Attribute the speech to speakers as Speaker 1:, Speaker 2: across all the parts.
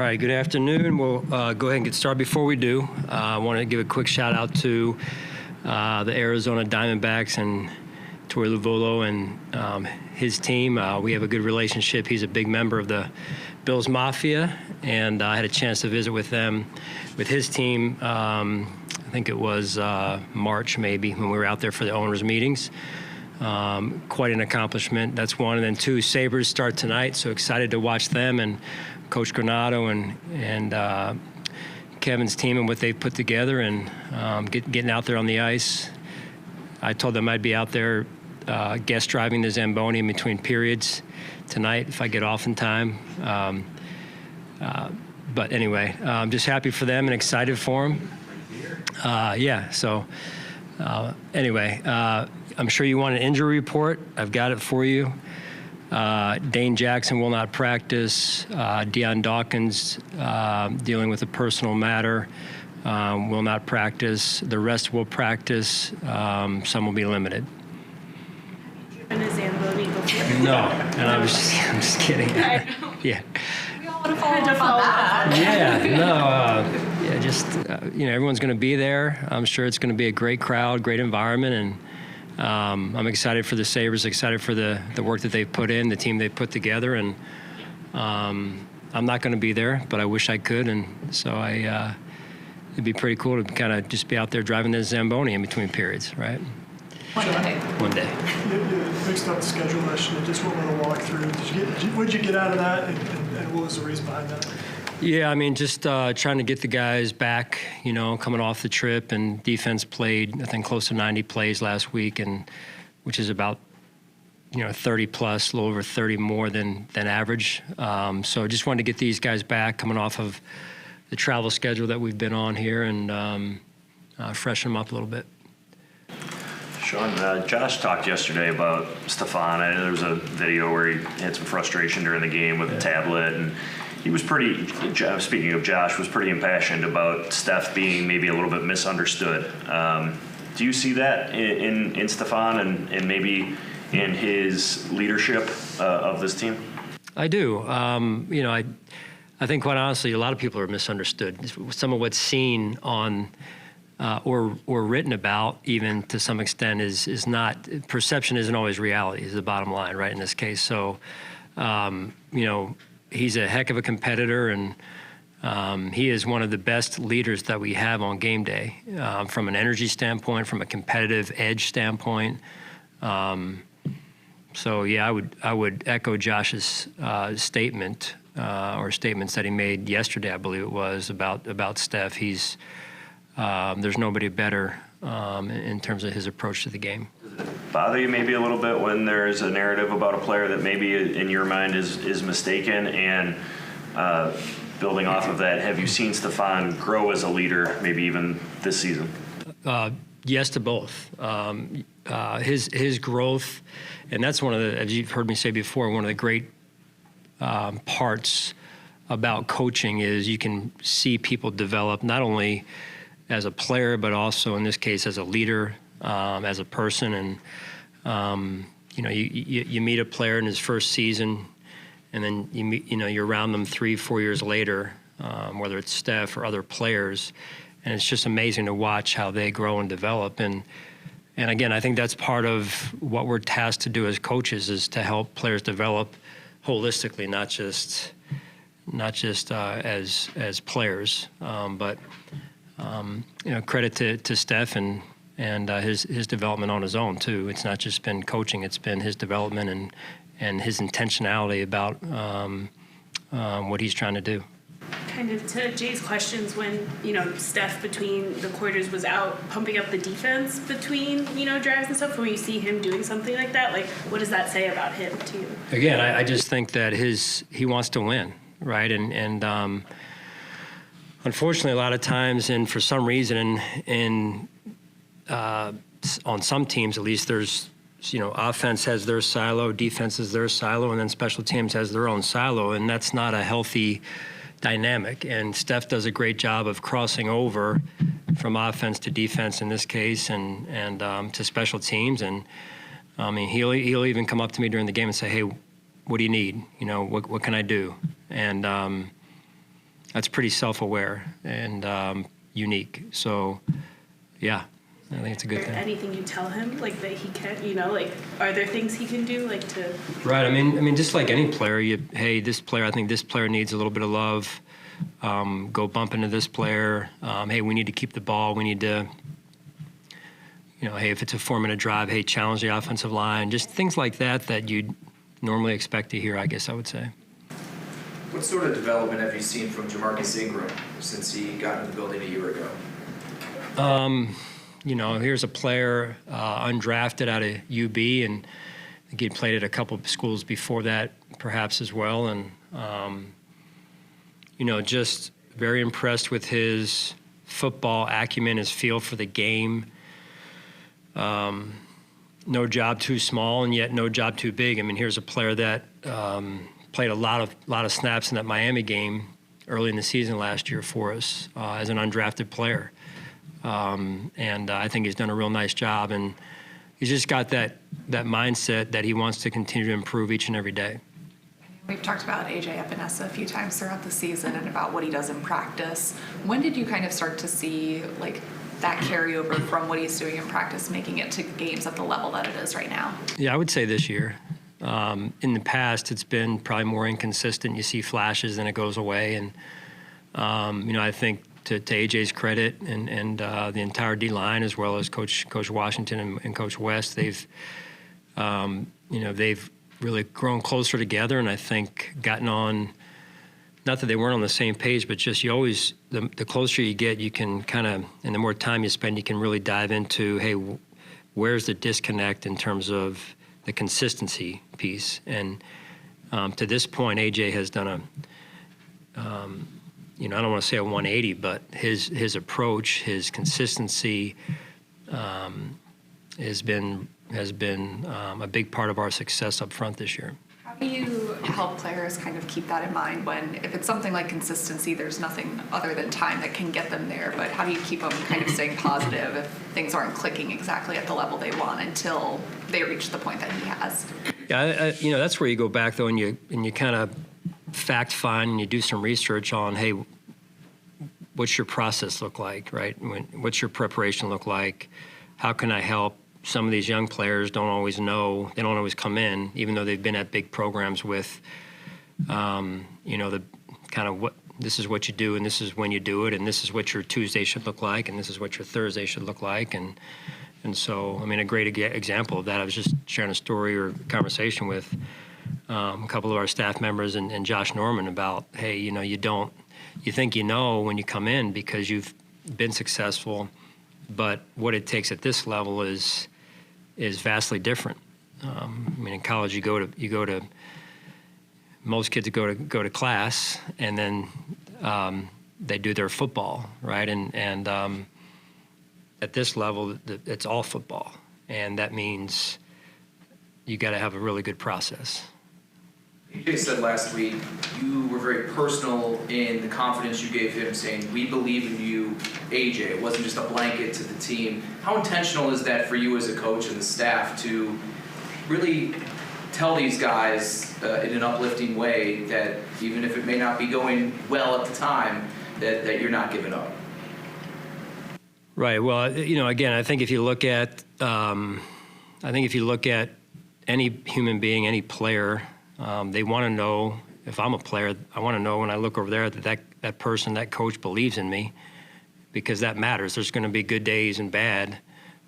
Speaker 1: right, good afternoon. We'll go ahead and get started. Before we do, I want to give a quick shout out to the Arizona Diamondbacks and Torey Lovullo and his team. We have a good relationship. He's a big member of the Bills Mafia, and I had a chance to visit with them, with his team, I think it was March maybe, when we were out there for the owners' meetings. Quite an accomplishment. That's one. And then two, Sabres start tonight, so excited to watch them and Coach Granado and Kevin's team and what they've put together and getting out there on the ice. I told them I'd be out there guest driving the Zamboni in between periods tonight if I get off in time. But anyway, I'm just happy for them and excited for them. Anyway, I'm sure you want an injury report. I've got it for you. Dane Jackson will not practice. Deion Dawkins, dealing with a personal matter, will not practice. The rest will practice. Some will be limited.
Speaker 2: Driven a Zamboni before?
Speaker 1: No, and I'm just kidding. Yeah.
Speaker 2: We all want to follow up on that.
Speaker 1: Everyone's going to be there. I'm sure it's going to be a great crowd, great environment, and I'm excited for the Sabres, excited for the work that they've put in, the team they've put together, and I'm not going to be there, but I wish I could, and so it'd be pretty cool to kind of just be out there driving the Zamboni in between periods, right? One day.
Speaker 3: You fixed up the schedule last year. Just what we're going to walk through. What did you get out of that, and what was the reason behind that?
Speaker 1: Yeah, I mean, just trying to get the guys back, coming off the trip, and defense played, I think, close to 90 plays last week, and which is about, 30 plus, a little over 30 more than average. So just wanted to get these guys back, coming off of the travel schedule that we've been on here, and freshen them up a little bit.
Speaker 4: Sean, Josh talked yesterday about Stefan. I know there was a video where he had some frustration during the game with the tablet, and he was speaking of Josh, was pretty impassioned about Steph being maybe a little bit misunderstood. Do you see that in Stefan and maybe in his leadership of this team?
Speaker 1: I do. I think, quite honestly, a lot of people are misunderstood. Some of what's seen on or written about, even to some extent, is not, perception isn't always reality, is the bottom line, right, in this case. So, he's a heck of a competitor, and he is one of the best leaders that we have on game day, from an energy standpoint, from a competitive edge standpoint. I would echo Josh's statement, or statements that he made yesterday, I believe it was, about Steph. There's nobody better in terms of his approach to the game.
Speaker 4: Does it bother you maybe a little bit when there's a narrative about a player that maybe in your mind is mistaken? And building off of that, have you seen Stefan grow as a leader maybe even this season?
Speaker 1: Yes to both. His growth, and that's one of the, as you've heard me say before, one of the great parts about coaching is you can see people develop not only as a player, but also in this case as a leader, as a person. And you meet a player in his first season, and then you're around them 3-4 years later, whether it's Steph or other players, and it's just amazing to watch how they grow and develop. And again, I think that's part of what we're tasked to do as coaches, is to help players develop holistically, not just as players, but credit to Steph and his development on his own too. It's not just been coaching; it's been his development and his intentionality about what he's trying to do.
Speaker 2: Kind of to Jay's questions, when Steph between the quarters was out pumping up the defense between drives and stuff. When you see him doing something like that, like what does that say about him to you?
Speaker 1: Again, I just think that he wants to win, right? And unfortunately, a lot of times, and for some reason, on some teams at least, there's offense has their silo, defense has their silo, and then special teams has their own silo, and that's not a healthy dynamic. And Steph does a great job of crossing over from offense to defense in this case, and to special teams. And I mean, he'll even come up to me during the game and say, "Hey, what do you need? What can I do?" And that's pretty self-aware and unique. So, yeah, I think it's a good
Speaker 2: Is there
Speaker 1: thing.
Speaker 2: anything you tell him like that he can, like, are there things he can do like to?
Speaker 1: Right. I mean, just like any player, hey, I think this player needs a little bit of love. Go bump into this player. Hey, we need to keep the ball. We need to, hey, if it's a 4-minute drive, hey, challenge the offensive line. Just things like that you'd normally expect to hear, I guess I would say.
Speaker 5: What sort of development have you seen from Jamarcus Ingram since he got into the building a year ago?
Speaker 1: Here's a player undrafted out of UB, and I think he'd played at a couple of schools before that, perhaps as well. And, just very impressed with his football acumen, his feel for the game. No job too small, and yet no job too big. I mean, here's a player that played a lot of snaps in that Miami game early in the season last year for us as an undrafted player. And I think he's done a real nice job, and he's just got that mindset that he wants to continue to improve each and every day.
Speaker 6: We've talked about AJ Epinesa a few times throughout the season and about what he does in practice. When did you kind of start to see that carryover from what he's doing in practice, making it to games at the level that it is right now?
Speaker 1: Yeah, I would say this year. In the past, it's been probably more inconsistent. You see flashes, then it goes away. And, I think to AJ's credit and the entire D-line, as well as Coach Washington and Coach West, they've really grown closer together, and I think gotten on, not that they weren't on the same page, but just you always, the closer you get, you can kind of, and the more time you spend, you can really dive into, hey, where's the disconnect in terms of the consistency piece. And to this point, AJ has done I don't want to say a 180, but his approach, his consistency has been a big part of our success up front this year.
Speaker 6: How do you help players kind of keep that in mind when, if it's something like consistency, there's nothing other than time that can get them there, but how do you keep them kind of staying positive if things aren't clicking exactly at the level they want until they reach the point that he has?
Speaker 1: Yeah, that's where you go back, though, and you kind of fact find and you do some research on, hey, what's your process look like, right? What's your preparation look like? How can I help? Some of these young players don't always know, they don't always come in, even though they've been at big programs with, the kind of this is what you do and this is when you do it and this is what your Tuesday should look like and this is what your Thursday should look like. And so, a great example of that, I was just sharing a story or conversation with a couple of our staff members and Josh Norman about, hey, you think when you come in because you've been successful, but what it takes at this level is vastly different. In college, most kids go to class and then they do their football, right? And at this level, it's all football, and that means you got to have a really good process.
Speaker 5: AJ said last week you were very personal in the confidence you gave him, saying, "We believe in you, AJ." It wasn't just a blanket to the team. How intentional is that for you as a coach and the staff to really tell these guys in an uplifting way that even if it may not be going well at the time, that you're not giving up?
Speaker 1: Right. Well, again, I think if you look at any human being, any player, they want to know, if I'm a player, I want to know when I look over there that person, that coach believes in me, because that matters. There's going to be good days and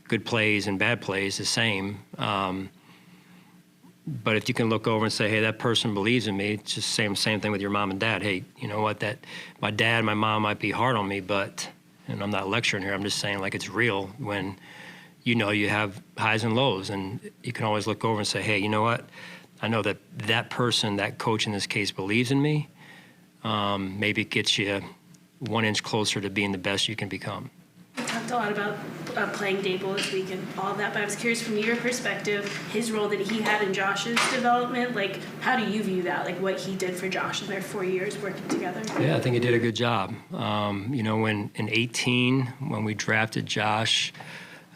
Speaker 1: good plays and bad plays, the same. But if you can look over and say, hey, that person believes in me, it's just the same thing with your mom and dad. Hey, you know what, that my dad and my mom might be hard on me, but, and I'm not lecturing here, I'm just saying it's real when you have highs and lows, and you can always look over and say, hey, you know what, I know that person, that coach in this case, believes in me. Maybe it gets you 1 inch closer to being the best you can become.
Speaker 2: We talked a lot about playing Dable this week and all of that, but I was curious from your perspective, his role that he had in Josh's development, how do you view that, what he did for Josh in their 4 years working together?
Speaker 1: Yeah, I think he did a good job. When in 2018, when we drafted Josh,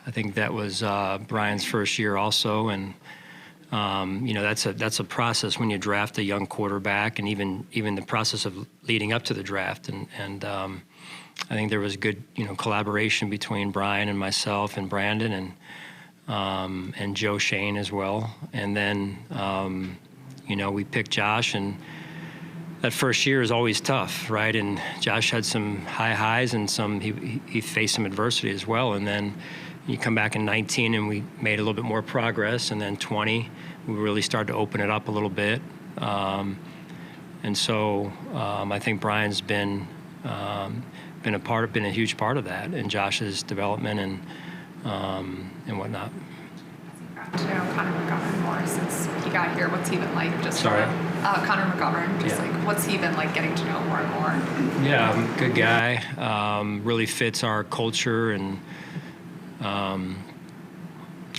Speaker 1: I think that was Brian's first year also, and that's a process when you draft a young quarterback, and even the process of leading up to the draft. And I think there was good collaboration between Brian and myself and Brandon and Joe Shane as well. And then we picked Josh, and that first year is always tough, right? And Josh had some high highs and he faced some adversity as well. And then you come back in 19 and we made a little bit more progress, and then 20 we really started to open it up a little bit. And so I think Brian's been a huge part of that in Josh's development and whatnot.
Speaker 6: To know Connor McGovern more since he got here. What's he been like? Connor McGovern. What's he been like getting to know more and more?
Speaker 1: Yeah, good guy. Really fits our culture, and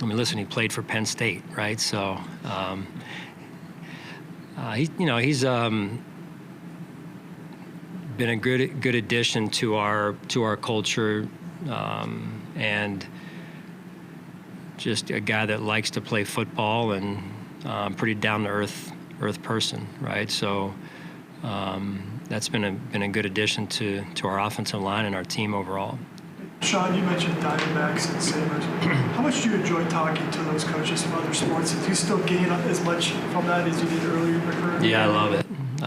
Speaker 1: listen, he played for Penn State, right? So he's been a good addition to our culture, and just a guy that likes to play football, and pretty down to earth person, right? So that's been a good addition to our offensive line and our team overall.
Speaker 3: Sean, you mentioned Diamondbacks and Sabres. How much do you enjoy talking to those coaches from other sports? Do you still gain as much from that as you did earlier in your career?
Speaker 1: Yeah, I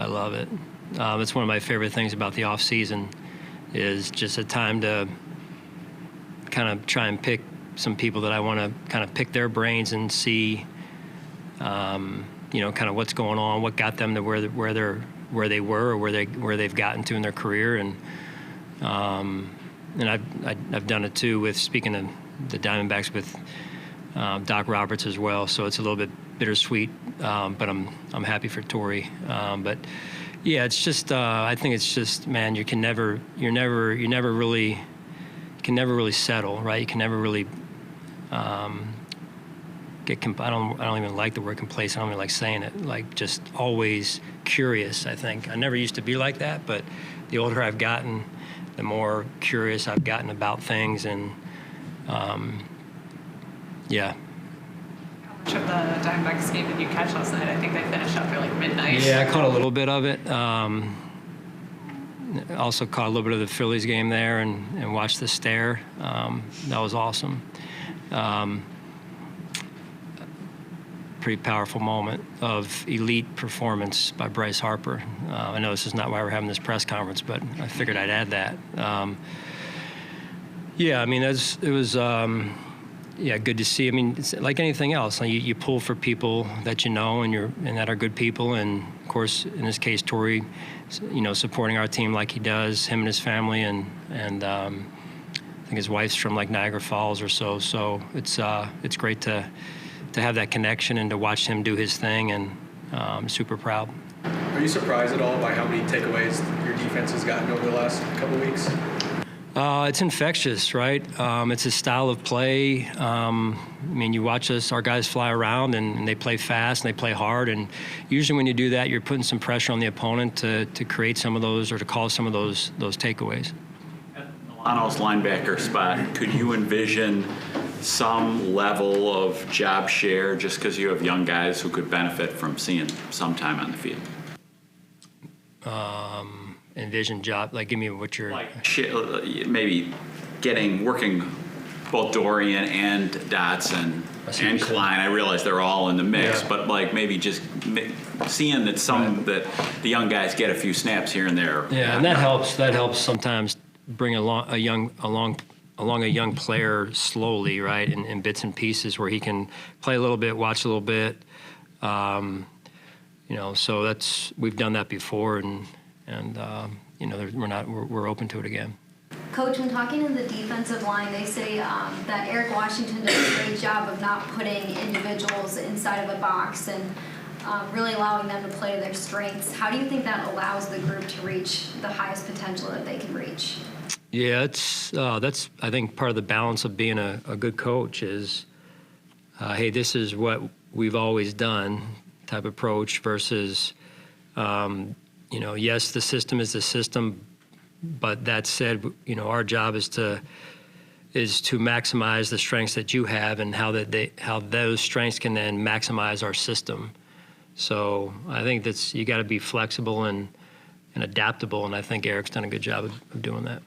Speaker 1: love it. It's one of my favorite things about the off season, is just a time to kind of try and pick some people that I want to kind of pick their brains and see, kind of what's going on, what got them to where they were, or where they've gotten to in their career, and I've done it too with, speaking of the Diamondbacks, with Doc Roberts as well. So it's a little bit bittersweet, but I'm happy for Torrey. But yeah, it's just I think it's just, man, you can never really settle, right? You can never really I don't even like the word complacent. I don't even like saying it. Like, just always curious, I think. I never used to be like that, but the older I've gotten, the more curious I've gotten about things, and yeah.
Speaker 6: How much of the Diamondbacks game did you catch last night? I think they finished after like midnight.
Speaker 1: Yeah, I caught a little bit of it. Also caught a little bit of the Phillies game there, and watched the stare. That was awesome. Pretty powerful moment of elite performance by Bryce Harper. I know this is not why we're having this press conference, but I figured I'd add that. Yeah, I mean, it was good to see. I mean, it's like anything else. You pull for people that you know and that are good people, and of course, in this case, Torrey, supporting our team like he does, him and his family, and I think his wife's from like Niagara Falls or so. So it's great to have that connection and to watch him do his thing, and I'm super proud.
Speaker 7: Are you surprised at all by how many takeaways your defense has gotten over the last couple of weeks?
Speaker 1: It's infectious, right? It's a style of play. You watch our guys fly around, and they play fast and they play hard. And usually when you do that, you're putting some pressure on the opponent to create some of those, or to cause some of those takeaways.
Speaker 8: At Milano's linebacker spot, could you envision some level of job share, just because you have young guys who could benefit from seeing some time on the field?
Speaker 1: Envision job, like, give me what you're...
Speaker 8: Maybe working both Dorian and Dotson and Klein. I realize they're all in the mix,
Speaker 1: Yeah.
Speaker 8: but maybe just seeing that that the young guys get a few snaps here and there.
Speaker 1: Yeah, and that helps. That helps sometimes bring along a young player slowly, right, in bits and pieces, where he can play a little bit, watch a little bit. So we've done that before, and we're open to it again.
Speaker 9: Coach, when talking to the defensive line, they say that Eric Washington does a great job of not putting individuals inside of a box and really allowing them to play to their strengths. How do you think that allows the group to reach the highest potential that they can reach?
Speaker 1: Yeah, that's I think part of the balance of being a good coach is, hey, this is what we've always done type approach versus, yes, the system is the system, but that said, our job is to is to maximize the strengths that you have and how those strengths can then maximize our system. So I think you got to be flexible and adaptable, and I think Eric's done a good job of doing that.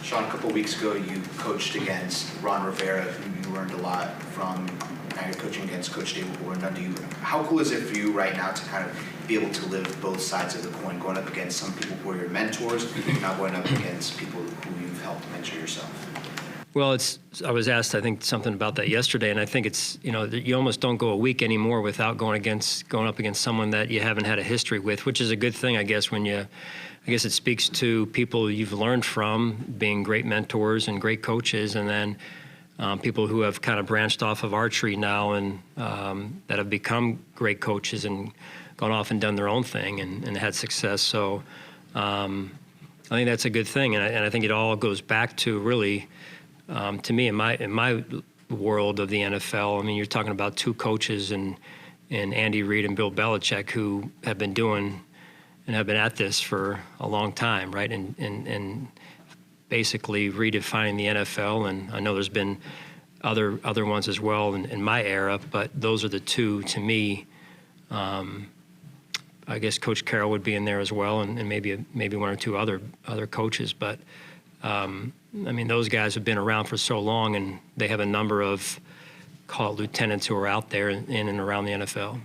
Speaker 10: Sean, a couple of weeks ago, you coached against Ron Rivera, who you learned a lot from. Now you're coaching against Coach David Warren. How cool is it for you right now to kind of be able to live both sides of the coin, going up against some people who are your mentors, now going up against people who you've helped mentor yourself?
Speaker 1: Well, I was asked, I think, something about that yesterday, and I think it's, you almost don't go a week anymore without going up against someone that you haven't had a history with, which is a good thing, I guess, I guess it speaks to people you've learned from being great mentors and great coaches, and then people who have kind of branched off of our tree now and that have become great coaches and gone off and done their own thing and had success. So I think that's a good thing, and I think it all goes back to really, to me, in my world of the NFL, I mean, you're talking about two coaches and Andy Reid and Bill Belichick who have been doing and have been at this for a long time, right? And basically redefining the NFL. And I know there's been other ones as well in my era, but those are the two, to me. I guess Coach Carroll would be in there as well, and maybe one or two other coaches. But I mean, those guys have been around for so long, and they have a number of, call it lieutenants, who are out there in and around the NFL.